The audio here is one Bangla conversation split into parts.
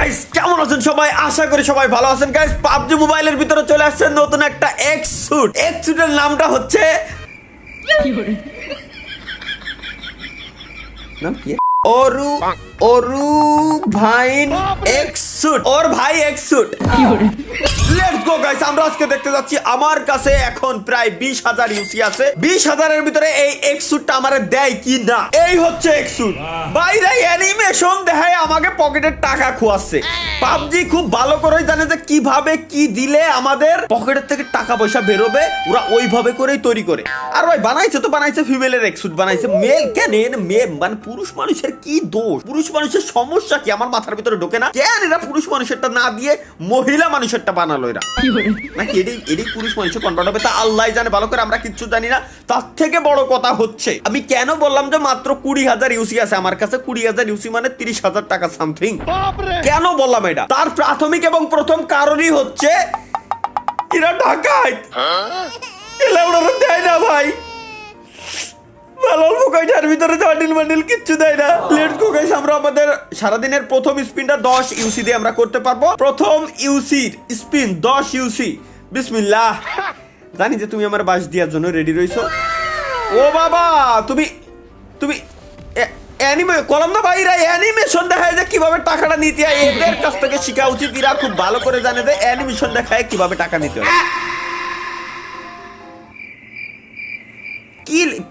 গাইস কেমন আছেন সবাই? আশা করি সবাই ভালো আছেন। গাইস পাবজি মোবাইলের ভিতরে চলে আসছে নতুন একটা এক্স স্যুটের নামটা হচ্ছে নাম কি? ওরু ভাইন এক্স স্যুট। ওর ভাই X suit. Let's go guys, আমরা আজকে দেখতে যাচ্ছি। আমার কাছে এখন প্রায় 20,000 ইউসি আছে। 20,000 এর ভিতরে এই এক্স স্যুটটা আমারে দেয় কি না। এই হচ্ছে এক্স স্যুট। বাইরে অ্যানিমেশন দেখায় আমাকে পকেটের টাকা খোয়াচ্ছে। পাবজি খুব ভালো করে জানে যে কিভাবে কি দিলে আমাদের পকেটের থেকে টাকা পয়সা বেরোবে, ওরা ওইভাবে করেই তৈরি করে। আর ভাই বানাইছে তো বানাইছে ফিমেলের এক্স স্যুট বানাইছে। মেল কেন মেয়ে মানে পুরুষ মানুষের কি দোষ? পুরুষ মানুষের সমস্যা কি আমার মাথার ভিতরে ঢোকে না। কেন এরা পুরুষ মানুষেরটা না দিয়ে মহিলা মানুষেরটা বানালো এরা? নাকি এটাই পুরুষ মানুষের কনভার্ট হবে তা আল্লাহ জানে ভালো করে, আমরা কিচ্ছু জানি না। তার থেকে বড় কথা হচ্ছে আমি কেন বললাম যে মাত্র 20,000 ইউসি আছে আমার কাছে। 20,000 ইউসি মানে 30,000 টাকা সামথিং। কেন বললাম এটা? তার প্রাথমিক এবং প্রথম কারণই হচ্ছে এরা ডাকাত। এলা ওরা দেয় না ভাই, অল্প কয়টার ভিতরে বান্ডিল কিচ্ছু দেয় না। লেটস গো গাইস, আমরা আমাদের সারাদিনের প্রথম স্পিনটা 10 ইউসি দিয়ে আমরা করতে পারবো। প্রথম ইউসির স্পিন 10 ইউসি। বিসমিল্লাহ। জানি যে তুমি আমার বাস দেওয়ার জন্য রেডি রইছো। ও বাবা, তুমি কলম না ভাইরা অ্যানিমেশন দেখায় যে কিভাবে টাকাটা নিতে হয়। এদের কাছ থেকে শেখা উচিত। এরা খুব ভালো করে জানে যে অ্যানিমেশন দেখায় কিভাবে টাকা নিতে হয়।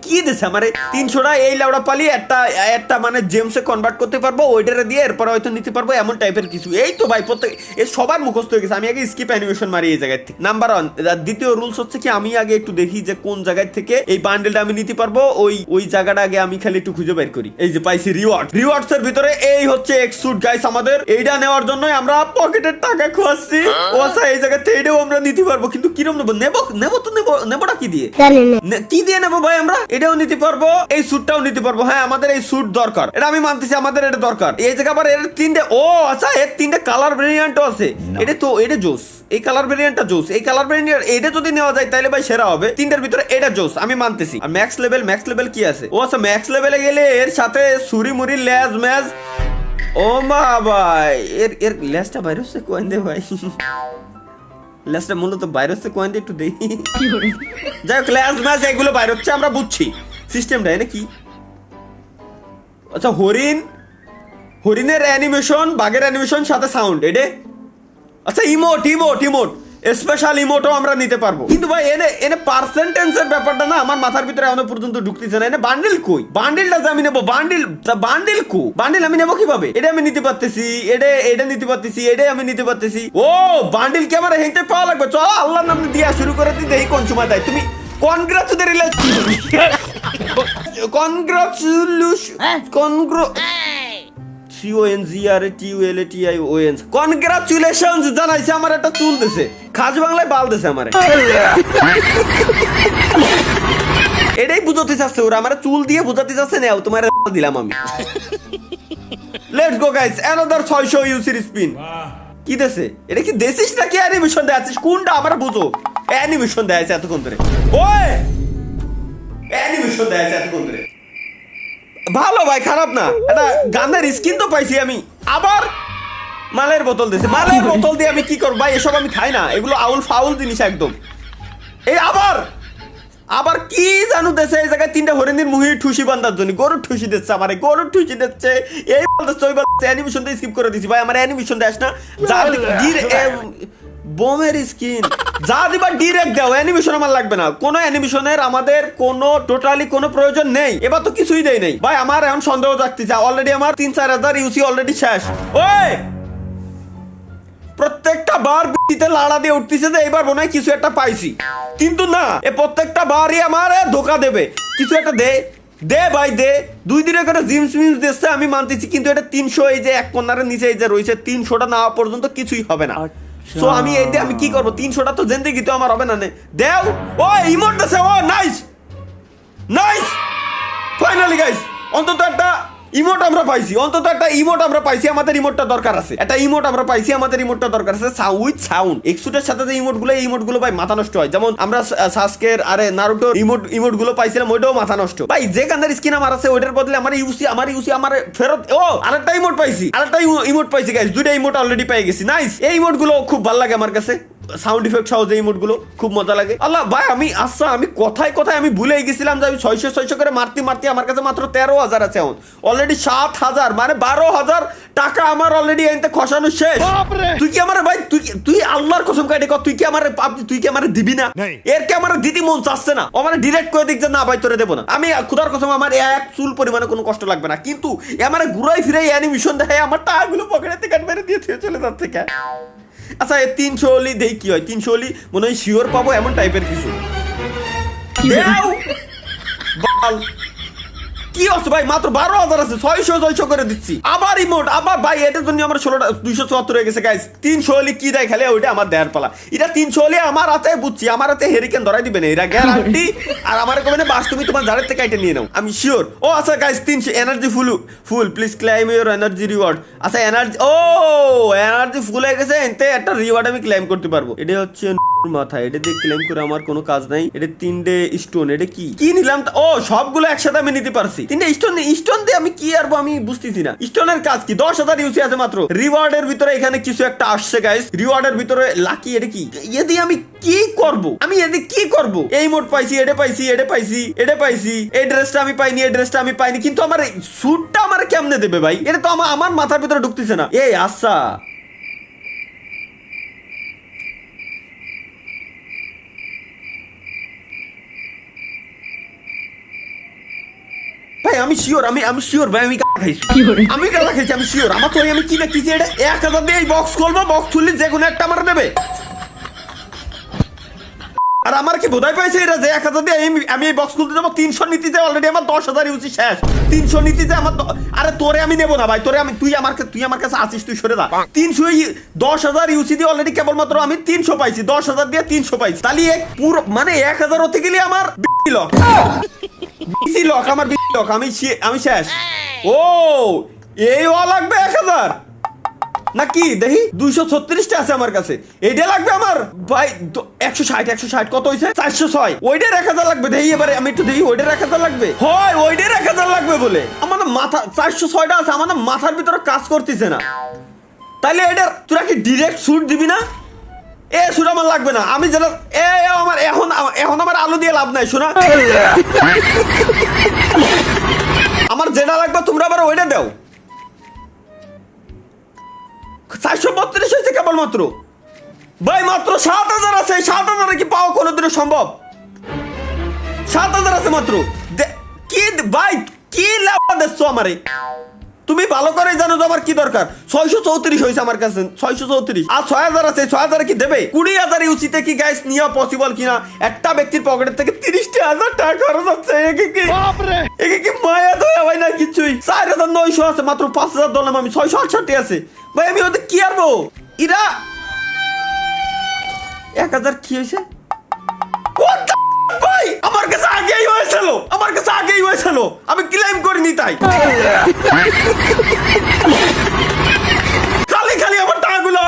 কি দিছে আমারে 300টা এই লাউড়া পালি একটা মানে জেমসে কনভার্ট করতে পারবো, ওইটারে দিয়ে এরপর হয়তো নিতে পারবো, এমন টাইপের কিছু। এই তো ভাই প্রত্যেক সবার মুখস্থ হয়ে গেছে। আমি আগে স্কিপ অ্যানিমেশন মারি এই জায়গায় থেকে। নাম্বার 1। দ্বিতীয় রুলস হচ্ছে কি আমি আগে একটু দেখি যে কোন জায়গা থেকে এই বান্ডেলটা আমি নিতে পারবো। ওই জায়গাটা আগে আমি খালি একটু খুঁজে বের করি। এই যে পাইছি রিওয়ার্ডস এর ভিতরে এই হচ্ছে এক্স স্যুট গাইস। আমাদের এইটা নেওয়ার জন্য আমরা পকেটের টাকা খোয়াচ্ছি। ও আচ্ছা, এই জায়গা থেকে এটাও আমরা নিতে পারবো, কিন্তু কিরম নেবোটা কি দিয়ে? কি দিয়ে নেবো ভাই? আমরা এটাও নিতে পারবো, এই স্যুটটাও নিতে পারবো। হ্যাঁ, আমাদের এই স্যুট দরকার, এটা আমি মানতেছি, আমাদের এটা দরকার। এই জায়গা আবার এর 3টে, ও আচ্ছা এর 3টে কালার ভেরিয়েন্টও আছে। এটা জোস, এই কালার ভেরিয়েন্টটা জোস। এই কালার ভেরিয়েন্ট এটা যদি নেওয়া যায় তাহলে ভাই সেরা হবে। 3টার ভিতরে এটা জোস, আমি মানতেছি। আর ম্যাক্স লেভেল কি আছে? ও আচ্ছা, ম্যাক্স লেভেলে গেলে এর সাথে ছুরি মুড়ি ল্যাজ ম্যাজ। ও মা ভাই, এর ল্যাজটা বাইরে হচ্ছে কোয়েন দে ভাই। ল্যাজটা মূলত বাইরে হচ্ছে কোয়েন দে, একটু দেখি। যাই হোক, ল্যাজ ম্যাজ এগুলো বাইরে হচ্ছে, আমরা বুঝছি সিস্টেমটা এনে কি। আচ্ছা, হরিণের অ্যানিমেশন, বাঘের অ্যানিমেশন সাথে সাউন্ড এটা। আচ্ছা, ইমোট স্পেশাল ইমোটও আমরা নিতে পারবো। কিন্তু ভাই এনে পার্সেন্টেজের ব্যাপারটা না আমার মাথার ভিতরে এখনো পর্যন্ত ঢুকতেছে না। এনে বান্ডিল কই? বান্ডিলটা যে আমি নেবো, বান্ডিল আমি নেবো কিভাবে? এটা আমি নিতে পারতেছি, এটা নিতে পারতেছি, এটাই আমি নিতে পারতেছি। ও বান্ডিল কি আমার হেঁটে পাওয়া লাগবে? চলো আল্লাহর নাম দিয়া শুরু করে দিই, দেখি কোন সময় দেয়। তুমি কনগ্রাচুলেশনস জানাইছে। আমার একটা চুল দিছে, খাস বাংলায় বাল দিছে আমারে। এটাই বুঝাতে চাচ্ছে ওরা, আমার চুল দিয়ে বুঝাতে চাচ্ছে। নাও তোমার দিলাম আমি। লেটস গো গাইস, অ্যানাদার 600 ইউসির স্পিন। কি দেছে? এটা কি দেছিস নাকি অ্যানিমেশন দেখাচ্ছিস? কোনটা আমার বুঝো? অ্যানিমেশন দেখাচ্ছে এতক্ষণ ধরে। ওই অ্যানিমেশন দেখাচ্ছে এতক্ষণ ধরে। ভালো ভাই, খারাপ না। এটা গানের স্কিন তো পাইছি আমি। আবার মালের বোতল দিয়েছে। মালের বোতল দিয়ে আমি কি করবো ভাই? এসব আমি খাই না, এগুলো ফাউল জিনিস একদম। এই আবার কি জানু দেশে এই জায়গায় 3টা হরিণের মুহি ঠুসি বান্ধার জন্য গরুর ঠুসি দিচ্ছে। আমার গরুর ঠুসি দিচ্ছে, এই বলতেছে ওই বলতেছে। অ্যানিমেশন দিয়ে স্কিপ করে দিছি ভাই, আমার অ্যানিমেশন দেখ না। যা বোমের স্কিন যা দিবা ডিরেক্ট দাও, অ্যানিমেশন আমার লাগবে না। কোনো অ্যানিমেশনের আমাদের টোটালি কোনো প্রয়োজন নেই। এবার তো কিছুই দেয় নেই ভাই। আমার এখন সন্দেহ জাগতেছে। অলরেডি আমার 3-4 হাজার ইউসি অলরেডি শেষ। ওই প্রত্যেকটা বার বিটিতে লাড়া দিয়ে উঠতেছে যে এবার মনে হয় কিছু একটা পাইছি, কিন্তু না, এ প্রত্যেকটা বারই আমার ধোকা দেবে। কিছু একটা দে ভাই দে। 2 দিনে করে জিমস দিচ্ছে, আমি মানতেছি। কিন্তু এটা 300, এই যে এক কর্নারের নিচে এই যে রয়েছে 300টা না পর্যন্ত কিছুই হবে না। সো আমি কি করবো? 300টা তো জিন্দেগি তো আমার হবে না। দেও ও ইমোট দিছে। ও নাইস ফাইনালি গাইস, অন্তত একটা ইমোট আমরা পাইছি, অন্তত একটা ইমোট আমরা পাইছি, আমাদের ইমোটটা দরকার আছে, একটা ইমোট আমরা পাইছি, আমাদের ইমোটটা দরকার আছে উইথ সাউন্ড। এক্সুটের সাথে যে ইমোট গুলো ভাই মাথা নষ্ট হয়, যেমন আমরা সাসকের আরে নারুটোর ইমোট গুলো পাইছিলাম, ওইটাও মাথা নষ্ট ভাই। যে কান্দার স্কিন আমার আছে ওইটার বদলে আমার ইউসি আমার ফেরত। ও আরেকটা ইমোট পাইছি গাইস, দুইটা ইমোট অলরেডি পেয়ে গেছি, নাইস। এই ইমোট গুলো খুব ভালো লাগে আমার কাছে, সাউন্ড ইফেক্ট সহ যে ইমোট গুলো খুব মজা লাগে। আল্লাহ ভাই আমি কথায় আমি ভুলে গেছিলাম যে আমি 600 করে মারতে আমার কাছে মাত্র 13,000 আছে এখন, অলরেডি 7,000 মানে 12,000 টাকা আমার অলরেডি এনতে খসানো শেষ। তুই কি আমার ভাই তুই আল্লাহর কসম কাটে তুই কি আমার দিবি না? এর কি আমার দিদি মন চাচ্ছে না? ও মানে ডিরেক্ট করে দিক যে না ভাই তোরে দেবো না। আমি খুদার কসম আমার এক চুল পরিমাণে কোনো কষ্ট লাগবে না, কিন্তু আমার ঘুরাই ফিরাই অ্যানিমেশন দেখায় আমার টাকাগুলো পকেটে কাট মেরে দিয়ে চলে যাচ্ছে কে। আচ্ছা 300 হলি দেই কি হয়, 300 হলি মনে হয় শিওর পাবো এমন টাইপের কিছু। কি আছে ভাই, মাত্র 12,000 আছে, 600 করে দিচ্ছি। আবার ইমোট, আবার ভাই এটার জন্য আমার 274 হয়ে গেছে গাইস। 300 হলি কি দেয় খালি ওইটা আমার দেয়ার পালা। এটা 300 হলি আমার হাতে বুঝছি, আমার হাতে হেরিকেন ধরাই দিবে না, এরা গ্যারান্টি। আর আমার কবে না বাস তুমি তোমার জারের থেকে আইটা নিয়ে নাও, আমি শিওর। ও আচ্ছা guys 300 energy full please claim your energy reward. আচ্ছা এনার্জি ফুল হয়ে গেছে, এতে একটা রিওয়ার্ড আমি ক্লেম করতে পারবো। এটা হচ্ছে মাথা, এটা দিয়ে ক্লেম করে আমার কোনো কাজ নাই। এটা 3টে স্টোন, এটা কি নিলাম? ও সবগুলো একসাথে আমি নিতে পারছি। 3টে স্টোন দিয়ে আমি কি আরবো আমি বুঝতেছি না। স্টোনের কাজ কি? 10,000 ইউসি আছে মাত্র। রিওয়ার্ডের ভিতরে এখানে কিছু একটা আসছে গাইস, রিওয়ার্ডের ভিতরে লাকি। এটা কি? এ দিয়ে আমি কি করব? এই মোড পাইছি, এটা পাইছি। এই ড্রেসটা আমি পাইনি, কিন্তু আমার স্যুটটা আমার কেমনে দেবে ভাই? এটা তো আমার মাথার ভিতরে ঢুকতেছে না। এই আচ্ছা ভাই আমি শিওর ভাই, আমি গালা খাইছি, আমি শিওর। আমার তো আমি কি দেখতেছি, এটা 1,000 দিয়ে এই বক্স খুলবো, বক্স খুললে যে কোনো একটা আমার দেবে। আর আমার কি বোধাই পাইছে এটা যে 1,000 দিয়ে আমি এই বক্স খুলতে যাবো, 300 নিতে যাই অলরেডি আমার 10,000 ইউসি শেষ। 300 নিতে যাই আমার, আরে তোরে আমি নেবো না ভাই, তুই আমার কাছে আসিস, তুই সরে যা। 10,000 ইউসি দিয়ে অলরেডি কেবলমাত্র আমি 300 পাইছি, 10,000 দিয়ে 300 পাইছি। তাহলে পুরো মানে 1,000 হতে গেলে আমার আমি শেষ। ও এই লাগবে 1,000 নাকি দেখি 236টা আছে আমার কাছে, এইটা লাগবে আমার ভাই। 160 কত হয়েছে? 406। ওইটার 1,000 লাগবে দেখি, এবারে আমি একটু দেখি ওইটার 1,000 লাগবে। হয় ওইটার 1,000 লাগবে বলে আমার মাথা 406টা আছে, আমার মাথার ভিতরে কাজ করতেছে না। তাইলে এটা তোরা কি ডিরেক্ট স্যুট দিবি না? শুনে আমার লাগবে না, আমি যেটা আমার এখন আমার আলু দিয়ে লাভ নাই, শোনা। আমার যেটা লাগবে তোমরা আবার ওইটা দাও। 432 হয়েছে কেবলমাত্র ভাই, মাত্র 7,000 আছে। 7,000 কি পাওয়া কোনোদিনও সম্ভব? 7,000 আছে মাত্র। কি ভাই কি লাভ দিচ্ছ আমারে? তুমি ভালো করে জানো যে আমার কি দরকার। 634 হয়েছে আমার কাছে, 634 আর 6,000 আছে। 6,000 কি দেবে? 20,000 ইউসিতে কি গাইস নেওয়া পসিবল কিনা? একটা ব্যক্তির পকেটের থেকে 30,000 টাকা খরচ হচ্ছে, একে কি মায়া দয়া হয় না কিছুই। 4,900 আছে মাত্র, 5,000 দলাম আমি, 668 আছে ভাই। আমি ওদের কি আরবো? ইরা 1,000 কি হয়েছে ভাই? আমার কাছে আগেই হয়েছিল, আমি ক্লেম করিনি তাই। খালি আমার টাকাগুলো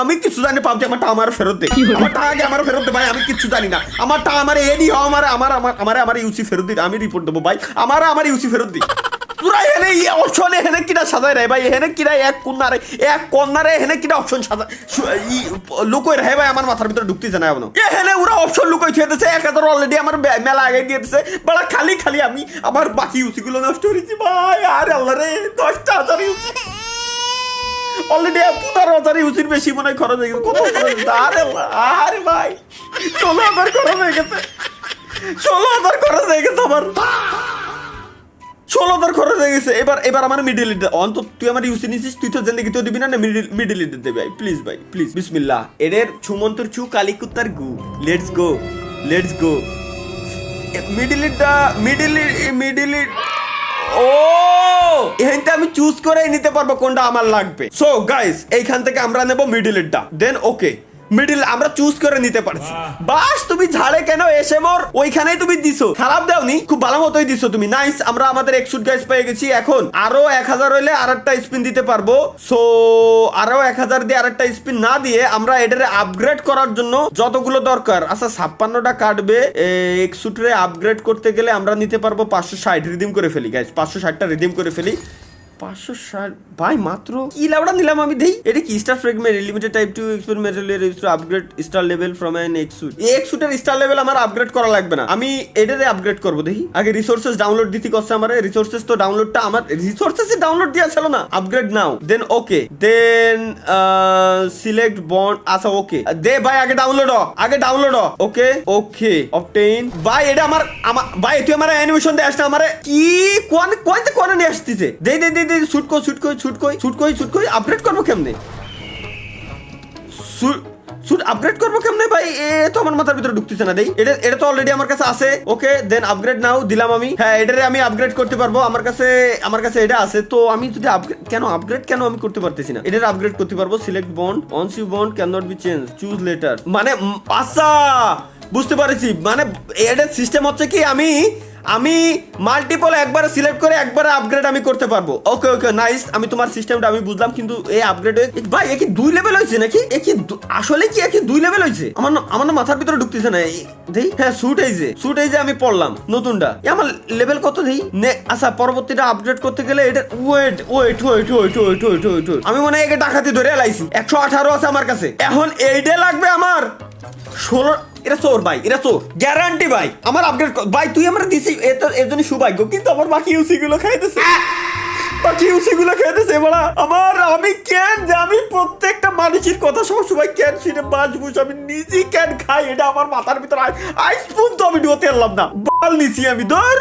আমি কিছু জানি পাবছি, আমার টাকা আমার ফেরত দে, আমার টাকা আগে আমার ফেরত দে ভাই। আমি কিছু জানি না, আমার টাকা আমার এডি আমার ইউসি ফেরত দিই, আমি রিপোর্ট দেবো ভাই। আমার ইউসি ফেরত দিই। তোরা এনে অপশন এখানে কিনা সাজায় রে ভাই, এখানে কিনা এক কন্যারে এখানে কিনা অপশন সাজা লুকোয় রে ভাই, আমার মাথার ভিতরে ঢুকতেছে না এখনো। এখানে ওরা অপশন লুকোয় থুয়ে দিয়েছে, 1,000 অলরেডি আমার মেলা আগে দিয়ে দিচ্ছে বড়। খালি আমি আমার বাকি ইউসি গুলো নষ্ট করেছি ভাই। আরে আল্লাহ রে, 10,000 ইউসি অলরেডি 15,000 ইউসির বেশি মনে হয় খরচ হয়ে গেছে। কত খরচ হয়েছে? আরে ভাই 16,000 খরচ হয়ে গেছে, 16,000 খরচ হয়ে গেছে আমার, 16,000 খরচ হয়ে গেছে। এবার আমার মিডিল লিড অন্তত তুই আমার ইউসি নিছিস, তুই তো জিন্দেগি তো দিবি না, মিডিল লিড দেবে ভাই প্লিজ ভাই, প্লিজ। বিসমিল্লাহ। এদের ছুমন্তর ছু কালিকুত্তার গু। Let's go middle lead. ও এখানটা আমি চুজ করে নিতে পারবো কোনটা আমার লাগবে। সো গাইস এইখান থেকে আমরা নেব মিডিল লিডটা, দেন ওকে মিডিল আমরা চুজ করে নিতে পারছি। বাস তুমি ঝাড়ে কেন এসে মোর ওইখানেই তুমি দিছো, খারাপ দাওনি, খুব ভালো মতোই দিছো তুমি। নাইস, আমরা আমাদের এক্সুট গাইস পেয়ে গেছি। এখন আরো 1000 হইলে আরেকটা স্পিন দিতে পারবো। সো আরো 1000 দিয়ে আরেকটা স্পিন না দিয়ে আমরা এটারে আপগ্রেড করার জন্য যতগুলো দরকার, আচ্ছা 56টা কাটবে। এক্সুটরে আপগ্রেড করতে গেলে আমরা নিতে পারবো 560 রিডিম করে ফেলি গাইস, 560টা রিডিম করে ফেলি। 560 ভাই মাত্র কি লাউডা নিলাম আমি দেই। এটা কি star fragment limited type to experimental use to upgrade star level from an এক্সুট। এই এক্সুটের স্টার লেভেল আমার আপগ্রেড করা লাগবে না, আমি এটারে আপগ্রেড করব। দেখি আগে রিসোর্সেস ডাউনলোড দিতে কষ্ট আমারে। রিসোর্সেস তো ডাউনলোডটা আমার রিসোর্সেস ডাউনলোড দেয়া ছিল না। আপগ্রেড নাও, দেন ওকে, দেন সিলেক্ট বন্ড। আচ্ছা ওকে দে ভাই, আগে ডাউনলোড ওকে ওকে অবটেইন। ভাই এটা আমার ভাই তুই আমার অ্যানিমেশন দে আসছে আমারে কি কোন নিয়ে আসতেছে। দে শুট কই আপগ্রেড করবো কেমনে? শুট আপগ্রেড করবো কেমনে ভাই? এ তো আমার মাথার ভিতরে ঢুকতেছে না। দেই এটা তো অলরেডি আমার কাছে আছে। ওকে দেন আপগ্রেড নাও দিলাম আমি। হ্যাঁ এটারে আমি আপগ্রেড করতে পারবো, আমার কাছে এটা আছে। তো আমি যদি আপগ্রেড কেন আমি করতে পারতেছি না? এটারে আপগ্রেড করতে পারবো। Select bond, once you bond can not be change, choose later. মানে আচ্ছা বুঝতে পারছি, মানে এটার সিস্টেম হচ্ছে কি আমি মাল্টিপল একবারে সিলেক্ট করে একবারে আপগ্রেড আমি করতে পারবো। ওকে নাইস, আমি তোমার সিস্টেমটা আমি বুঝলাম, কিন্তু এই আপগ্রেড ভাই এ কি 2 লেভেল হয়েছে নাকি? আসলে কি 2 লেভেল হয়েছে? আমার না মাথার ভিতরে ঢুকতেছে না। দেই হ্যাঁ শুট এই যে আমি পড়লাম নতুনটা, আমার লেভেল কত দেই? আচ্ছা পরবর্তীটা আপগ্রেড করতে গেলে এটা ওয়েট আমি মনে হয় একে ডাকাতি ধরে লাইছি। 118 আছে আমার কাছে, এখন এইটা লাগবে আমার 16। এটা চোর ভাই, এটা চোর গ্যারান্টি ভাই। আমার আপগ্রেড ভাই তুই আমার দিছি, এর জন্য সৌভাগ্য, কিন্তু আমার বাকি ইউসি গুলো খাইতেছে বলা আমার। আমি কেন যে আমি প্রত্যেকটা মানুষের কথা সবসময় কেন শুনে বাজবুস, আমি নিজে কেন খাই, এটা আমার মাথার ভিতরে আইসপুন তো আমি ঢোতে পারলাম না। বাল নিছি আমি ধর।